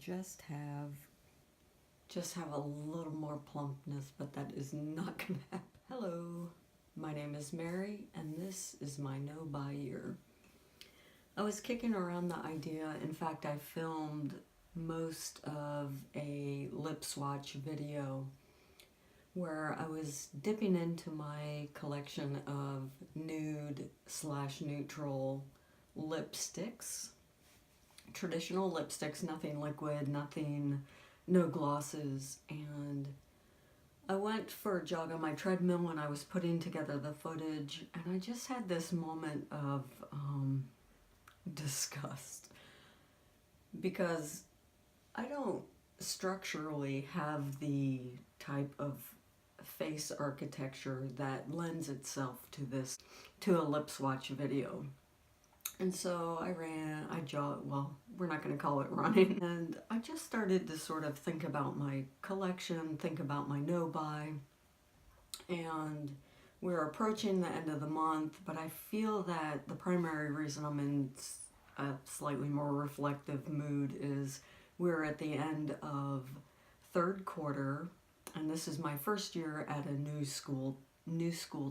just have a little more plumpness, but that is not gonna happen. Hello, my name is Mary, and this is my no-buy year. I was kicking around the idea, in fact I filmed most of a lip swatch video where I was dipping into my collection of nude/neutral lipsticks. Traditional lipsticks, nothing liquid, no glosses, and I went for a jog on my treadmill when I was putting together the footage, and I just had this moment of disgust because I don't structurally have the type of face architecture that lends itself to a lip swatch video. And so I jogged, well, we're not going to call it running. And I just started to sort of think about my collection, think about my no-buy. And we're approaching the end of the month, but I feel that the primary reason I'm in a slightly more reflective mood is we're at the end of third quarter, and this is my first year at a new school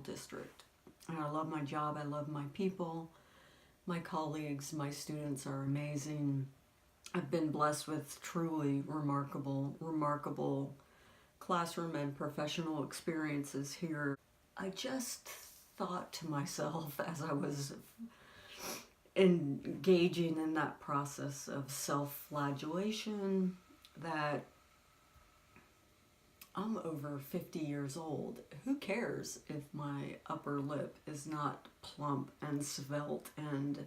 district. And I love my job, I love my people. My colleagues, my students are amazing. I've been blessed with truly remarkable classroom and professional experiences here. I just thought to myself as I was engaging in that process of self-flagellation that I'm over 50 years old. Who cares if my upper lip is not plump and svelte and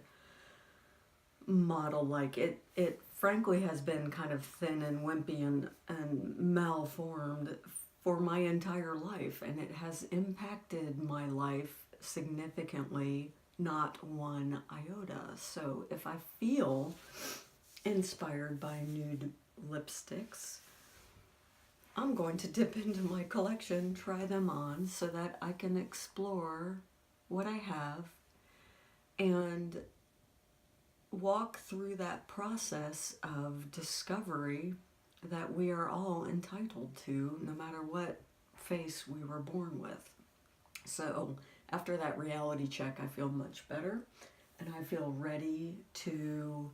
model-like? It frankly has been kind of thin and wimpy and malformed for my entire life, and it has impacted my life significantly, not one iota. So if I feel inspired by nude lipsticks, I'm going to dip into my collection, try them on so that I can explore what I have and walk through that process of discovery that we are all entitled to, no matter what face we were born with. So after that reality check, I feel much better, and I feel ready to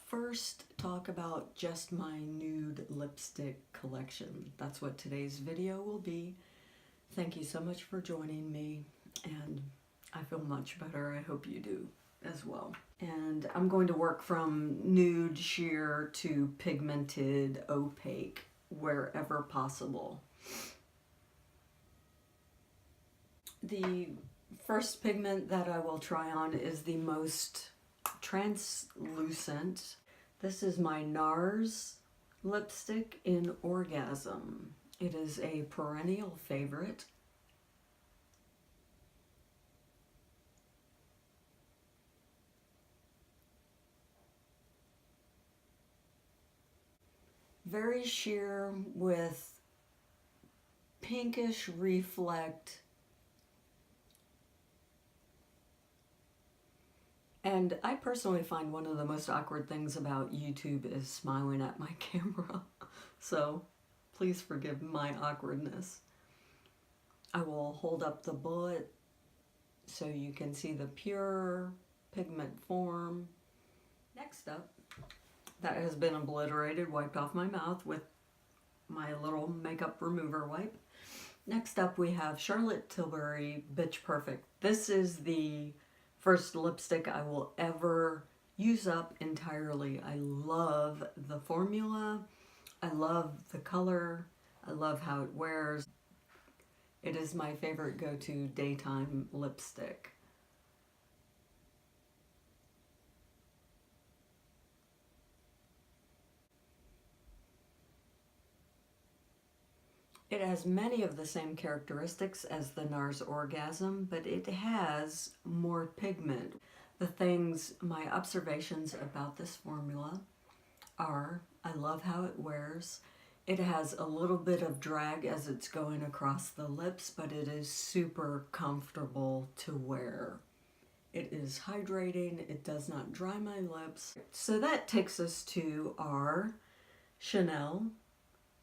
first talk about just my nude lipstick collection. That's what today's video will be. Thank you so much for joining me, and I feel much better. I hope you do as well. And I'm going to work from nude sheer to pigmented opaque wherever possible. The first pigment that I will try on is the most translucent. This is my Nars lipstick in Orgasm. It is a perennial favorite. Very sheer with pinkish reflect. And I personally find one of the most awkward things about YouTube is smiling at my camera. So please forgive my awkwardness. I will hold up the bullet so you can see the pure pigment form. Next up, that has been obliterated, wiped off my mouth with my little makeup remover wipe. Next up we have Charlotte Tilbury Bitch Perfect. This is the first lipstick I will ever use up entirely. I love the formula, I love the color, I love how it wears. It is my favorite go-to daytime lipstick. It has many of the same characteristics as the Nars Orgasm, but it has more pigment. My observations about this formula are, I love how it wears. It has a little bit of drag as it's going across the lips, but it is super comfortable to wear. It is hydrating, it does not dry my lips. So that takes us to our Chanel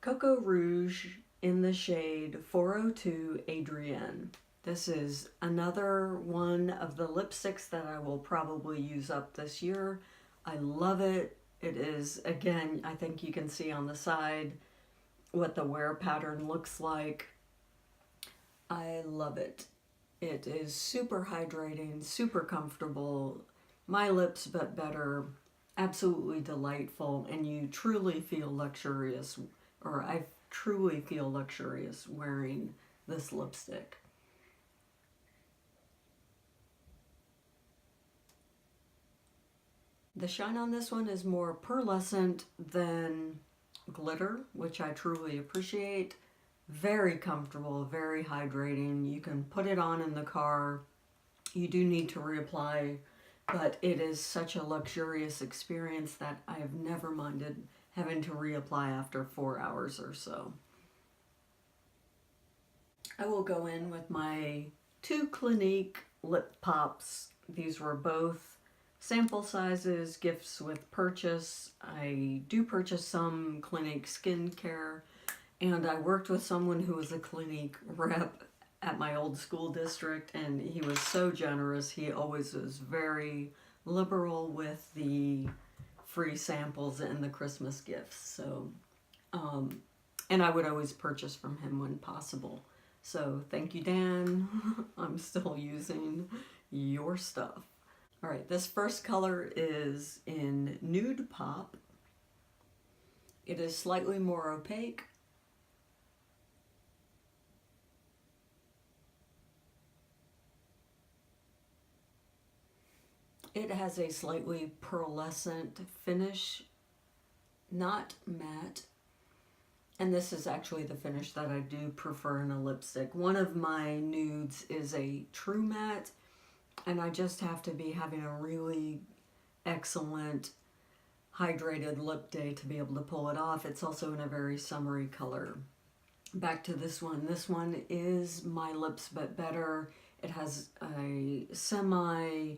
Coco Rouge in the shade 402 Adrienne. This is another one of the lipsticks that I will probably use up this year. I love it. It is, again, I think you can see on the side what the wear pattern looks like. I love it. It is super hydrating, super comfortable. My lips but better. Absolutely delightful, and you truly feel luxurious, or I truly feel luxurious wearing this lipstick. The shine on this one is more pearlescent than glitter, which I truly appreciate. Very comfortable, very hydrating. You can put it on in the car. You do need to reapply, but it is such a luxurious experience that I have never minded having to reapply after 4 hours or so. I will go in with my 2 Clinique lip pops. These were both sample sizes, gifts with purchase. I do purchase some Clinique skincare, and I worked with someone who was a Clinique rep at my old school district, and he was so generous. He always was very liberal with the free samples and the Christmas gifts. So, and I would always purchase from him when possible. So thank you, Dan. I'm still using your stuff. All right, this first color is in Nude Pop. It is slightly more opaque. It has a slightly pearlescent finish, not matte. And this is actually the finish that I do prefer in a lipstick. One of my nudes is a true matte, and I just have to be having a really excellent hydrated lip day to be able to pull it off. It's also in a very summery color. Back to this one. This one is my lips but better. It has a semi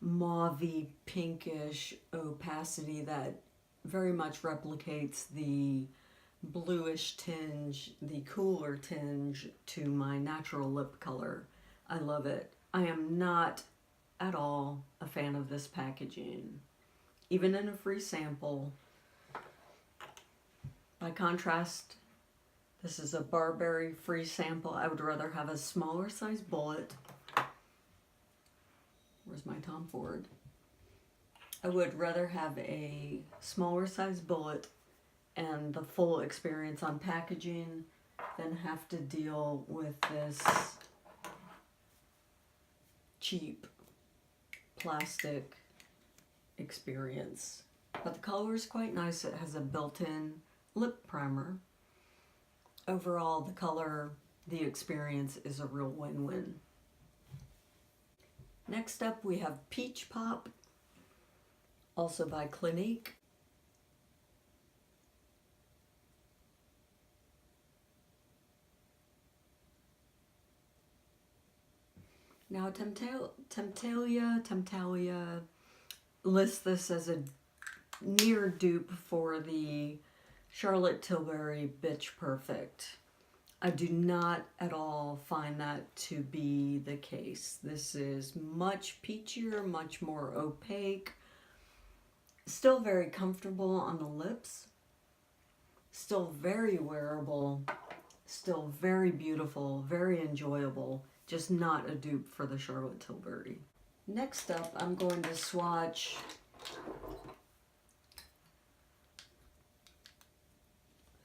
mauvey pinkish opacity that very much replicates the bluish tinge, the cooler tinge to my natural lip color. I love it. I am not at all a fan of this packaging, even in a free sample. By contrast, this is a Barberry free sample. I would rather have a smaller size bullet. Where's my Tom Ford? I would rather have a smaller size bullet and the full experience on packaging than have to deal with this cheap plastic experience. But the color is quite nice. It has a built-in lip primer. Overall, the color, the experience is a real win-win. Next up, we have Peach Pop, also by Clinique. Now, Temptalia lists this as a near dupe for the Charlotte Tilbury Bitch Perfect. I do not at all find that to be the case. This is much peachier, much more opaque, still very comfortable on the lips, still very wearable, still very beautiful, very enjoyable, just not a dupe for the Charlotte Tilbury. Next up, I'm going to swatch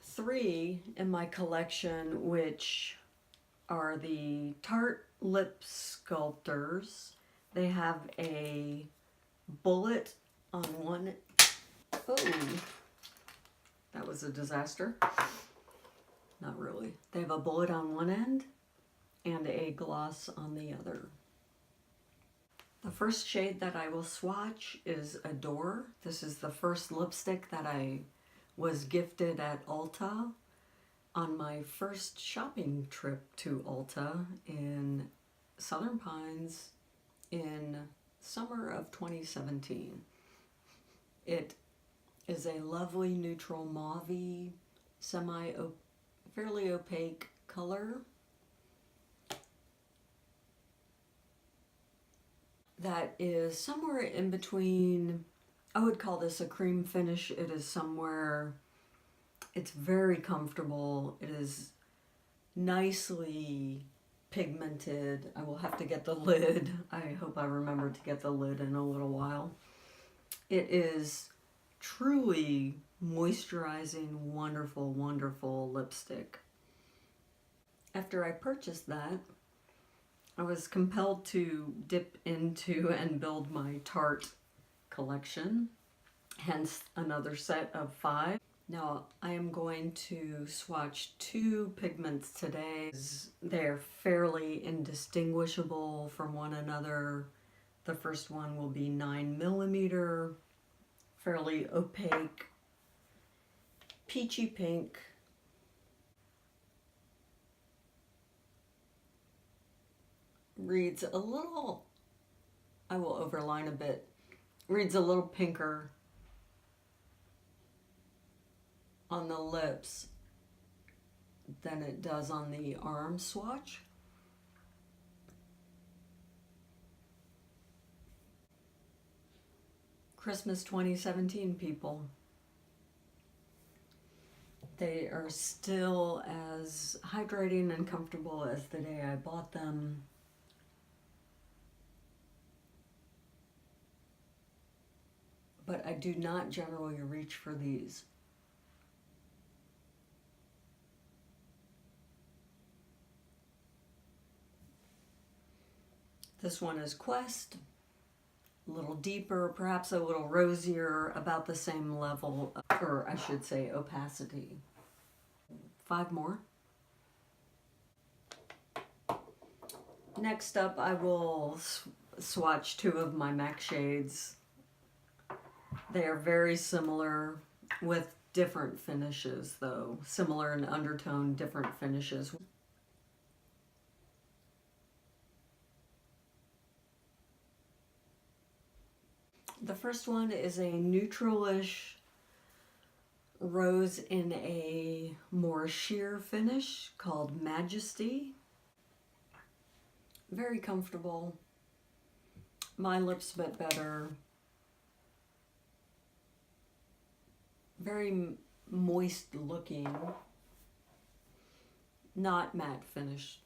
three in my collection, which are the Tarte Lip Sculptors. They have a bullet on one. Oh, that was a disaster. Not really. They have a bullet on one end and a gloss on the other. The first shade that I will swatch is Adore. This is the first lipstick that I was gifted at Ulta on my first shopping trip to Ulta in Southern Pines in summer of 2017. It is a lovely neutral mauve-y, fairly opaque color that is somewhere in between. I would call this a cream finish. It is somewhere, it's very comfortable. It is nicely pigmented. I will have to get the lid. I hope I remember to get the lid in a little while. It is truly moisturizing, wonderful, wonderful lipstick. After I purchased that, I was compelled to dip into and build my Tarte collection, hence another set of 5. Now I am going to swatch 2 pigments today. They're fairly indistinguishable from one another. The first one will be 9mm, fairly opaque, peachy pink. Reads a little, I will overline a bit, reads a little pinker on the lips than it does on the arm swatch. Christmas 2017, people. They are still as hydrating and comfortable as the day I bought them. But I do not generally reach for these. This one is K.I.S.S.I.N.G, a little deeper, perhaps a little rosier, about the same level, or I should say opacity. 5 more. Next up, I will swatch 2 of my MAC shades. They are very similar with different finishes though. Similar in undertone, different finishes. The first one is a neutralish rose in a more sheer finish called Majesty. Very comfortable. My lips a bit better. Very moist looking. Not matte finish.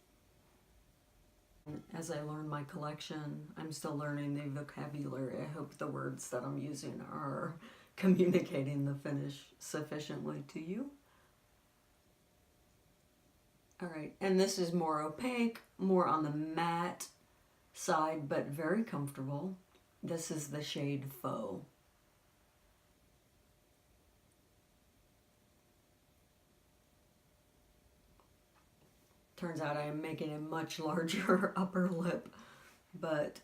As I learn my collection, I'm still learning the vocabulary. I hope the words that I'm using are communicating the finish sufficiently to you. Alright, and this is more opaque, more on the matte side, but very comfortable. This is the shade Faux. Turns out I am making a much larger upper lip, but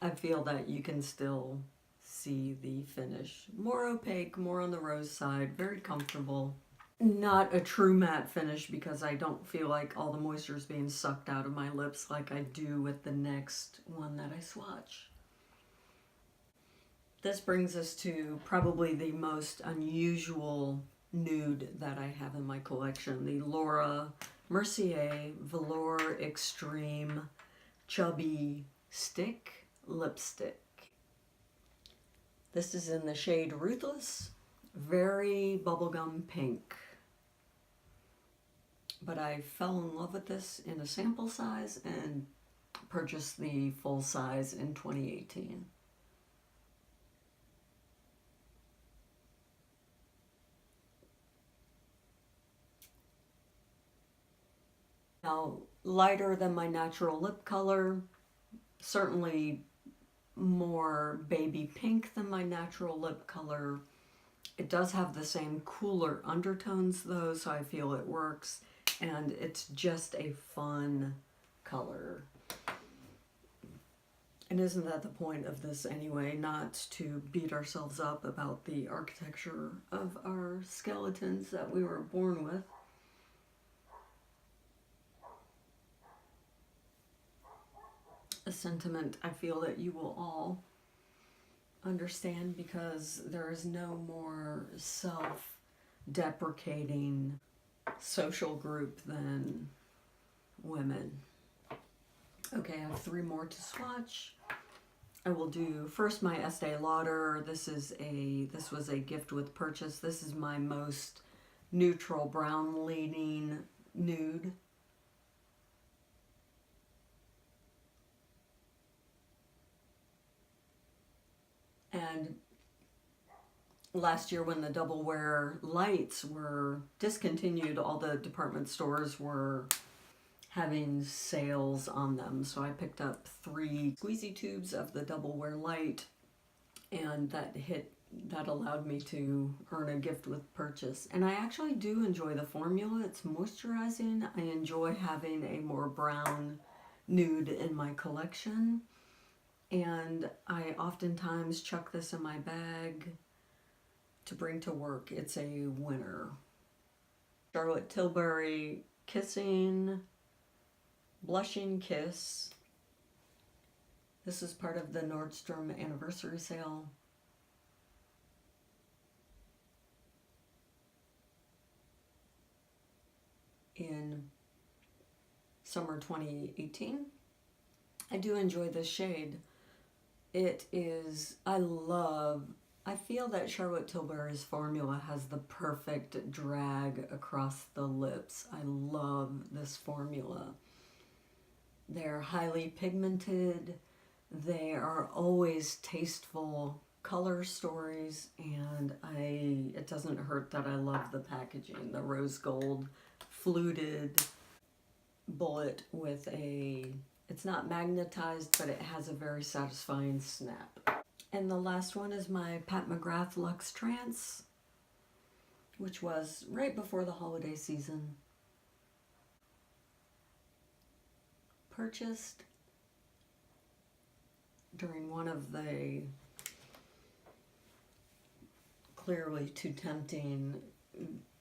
I feel that you can still see the finish. More opaque, more on the rose side, very comfortable. Not a true matte finish because I don't feel like all the moisture is being sucked out of my lips like I do with the next one that I swatch. This brings us to probably the most unusual nude that I have in my collection, the Mercier Velour Extreme Chubby Stick Lipstick. This is in the shade Ruthless, very bubblegum pink. But I fell in love with this in a sample size and purchased the full size in 2018. Now, lighter than my natural lip color, certainly more baby pink than my natural lip color. It does have the same cooler undertones though, so I feel it works, and it's just a fun color. And isn't that the point of this anyway, not to beat ourselves up about the architecture of our skeletons that we were born with? A sentiment I feel that you will all understand, because there is no more self-deprecating social group than women. Okay, I have 3 more to swatch. I will do first my Estee Lauder. This was a gift with purchase. This is my most neutral brown leaning nude. And last year when the double wear lights were discontinued, all the department stores were having sales on them. So I picked up 3 squeezy tubes of the double wear light, and that allowed me to earn a gift with purchase. And I actually do enjoy the formula. It's moisturizing. I enjoy having a more brown nude in my collection. And I oftentimes chuck this in my bag to bring to work. It's a winner. Charlotte Tilbury Kissing Blushing Kiss. This is part of the Nordstrom anniversary sale. In summer 2018. I do enjoy this shade. It is, I feel that Charlotte Tilbury's formula has the perfect drag across the lips. I love this formula. They're highly pigmented. They are always tasteful color stories, and it doesn't hurt that I love the packaging. The rose gold fluted bullet with it's not magnetized, but it has a very satisfying snap. And the last one is my Pat McGrath Luxe Trance, which was right before the holiday season. Purchased during one of the clearly too tempting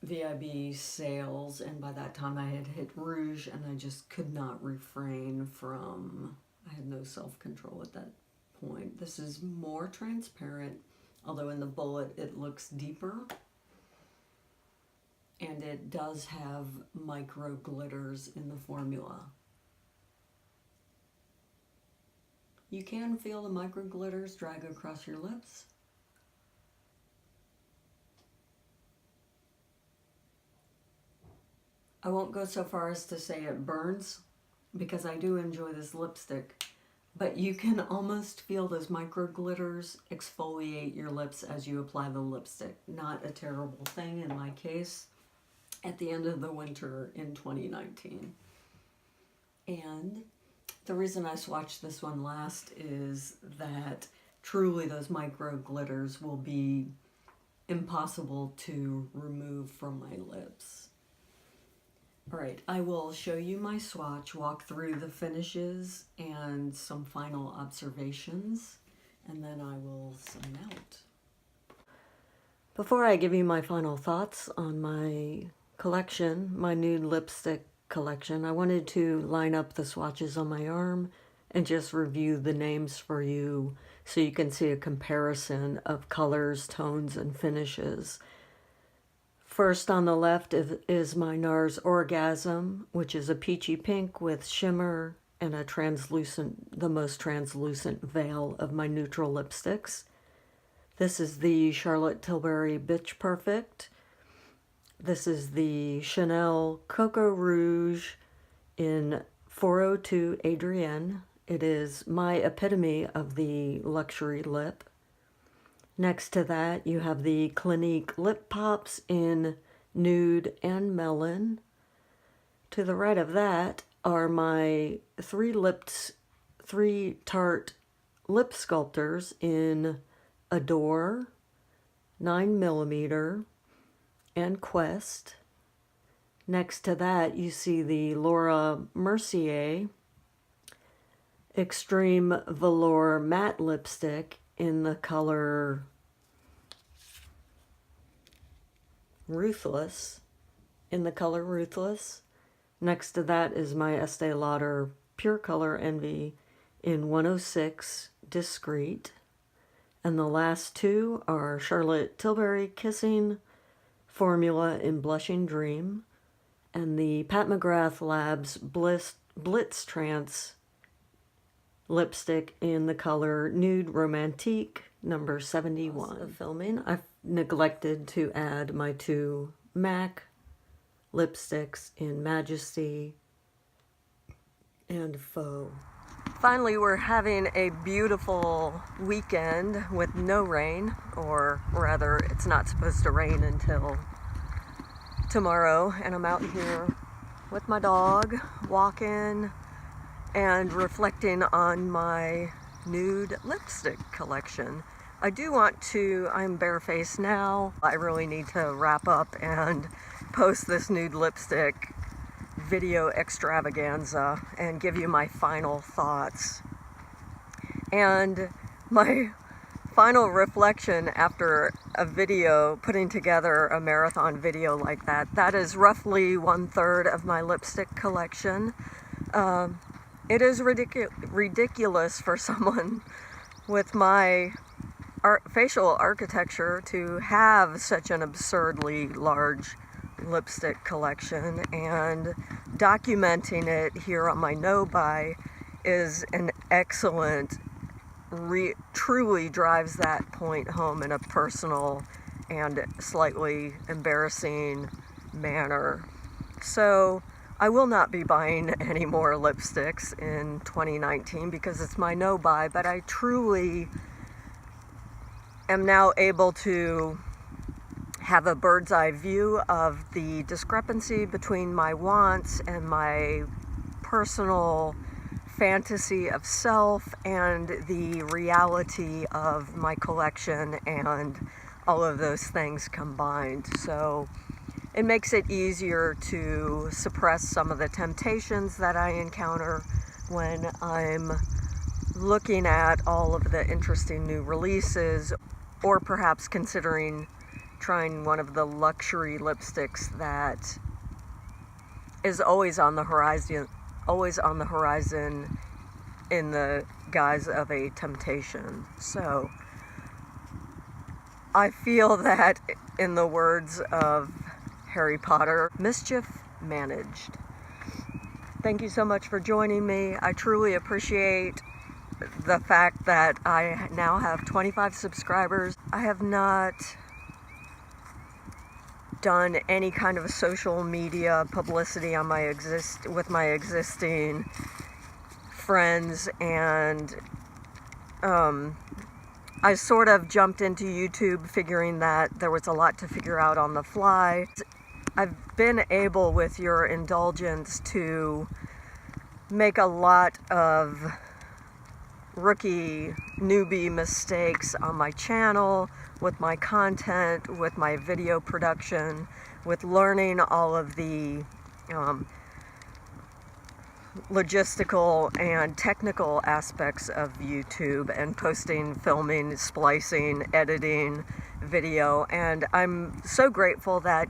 VIB sales, and by that time I had hit Rouge, and I just could not refrain from, I had no self-control at that point. This is more transparent, although in the bullet it looks deeper, and it does have micro glitters in the formula. You can feel the micro glitters drag across your lips. I won't go so far as to say it burns, because I do enjoy this lipstick, but you can almost feel those micro glitters exfoliate your lips as you apply the lipstick. Not a terrible thing in my case at the end of the winter in 2019. And the reason I swatched this one last is that truly those micro glitters will be impossible to remove from my lips. All right, I will show you my swatch, walk through the finishes and some final observations, and then I will sign out. Before I give you my final thoughts on my collection, my nude lipstick collection, I wanted to line up the swatches on my arm and just review the names for you so you can see a comparison of colors, tones, and finishes. First on the left is my Nars Orgasm, which is a peachy pink with shimmer and a translucent, the most translucent veil of my neutral lipsticks. This is the Charlotte Tilbury Bitch Perfect. This is the Chanel Coco Rouge in 402 Adrienne. It is my epitome of the luxury lip. Next to that, you have the Clinique Lip Pops in Nude and Melon. To the right of that are my three Tarte lip sculptors in Adore, 9mm, and Quest. Next to that, you see the Laura Mercier Extreme Velour Matte Lipstick in the color Ruthless. Next to that is my Estee Lauder Pure Color Envy in 106 Discreet. And the last two are Charlotte Tilbury Kissing Formula in Blushing Dream and the Pat McGrath Labs Blitz Trance lipstick in the color Nude Romantique number 71. Of filming, I've neglected to add my two MAC lipsticks in Majesty and Faux. Finally, we're having a beautiful weekend with no rain, or rather, it's not supposed to rain until tomorrow, and I'm out here with my dog, walking and reflecting on my nude lipstick collection. I do want to, I'm barefaced now, I really need to wrap up and post this nude lipstick video extravaganza and give you my final thoughts. And my final reflection after a video, putting together a marathon video like that, that is roughly 1/3 of my lipstick collection. It is ridiculous for someone with my facial architecture to have such an absurdly large lipstick collection, and documenting it here on my No Buy is an excellent, truly drives that point home in a personal and slightly embarrassing manner. So I will not be buying any more lipsticks in 2019 because it's my no buy, but I truly am now able to have a bird's eye view of the discrepancy between my wants and my personal fantasy of self and the reality of my collection and all of those things combined. So it makes it easier to suppress some of the temptations that I encounter when I'm looking at all of the interesting new releases, or perhaps considering trying one of the luxury lipsticks that is always on the horizon in the guise of a temptation. So I feel that, in the words of Harry Potter, mischief managed. Thank you so much for joining me. I truly appreciate the fact that I now have 25 subscribers. I have not done any kind of social media publicity on with my existing friends, and I sort of jumped into YouTube figuring that there was a lot to figure out on the fly. I've been able, with your indulgence, to make a lot of rookie newbie mistakes on my channel, with my content, with my video production, with learning all of the logistical and technical aspects of YouTube and posting, filming, splicing, editing video. And I'm so grateful that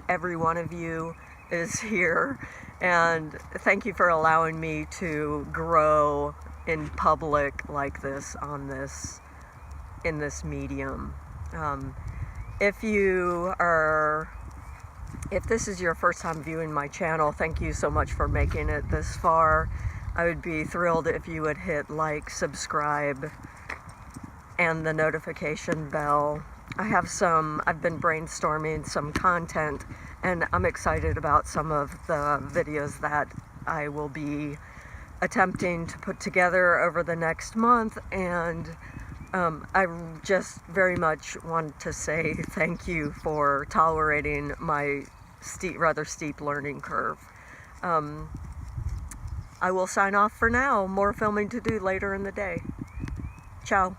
every one of you is here, and thank you for allowing me to grow in public like this in this medium. If this is your first time viewing my channel, thank you so much for making it this far. I would be thrilled if you would hit like, subscribe, and the notification bell. I've been brainstorming some content, and I'm excited about some of the videos that I will be attempting to put together over the next month. And I just very much want to say thank you for tolerating my rather steep learning curve. I will sign off for now. More filming to do later in the day. Ciao.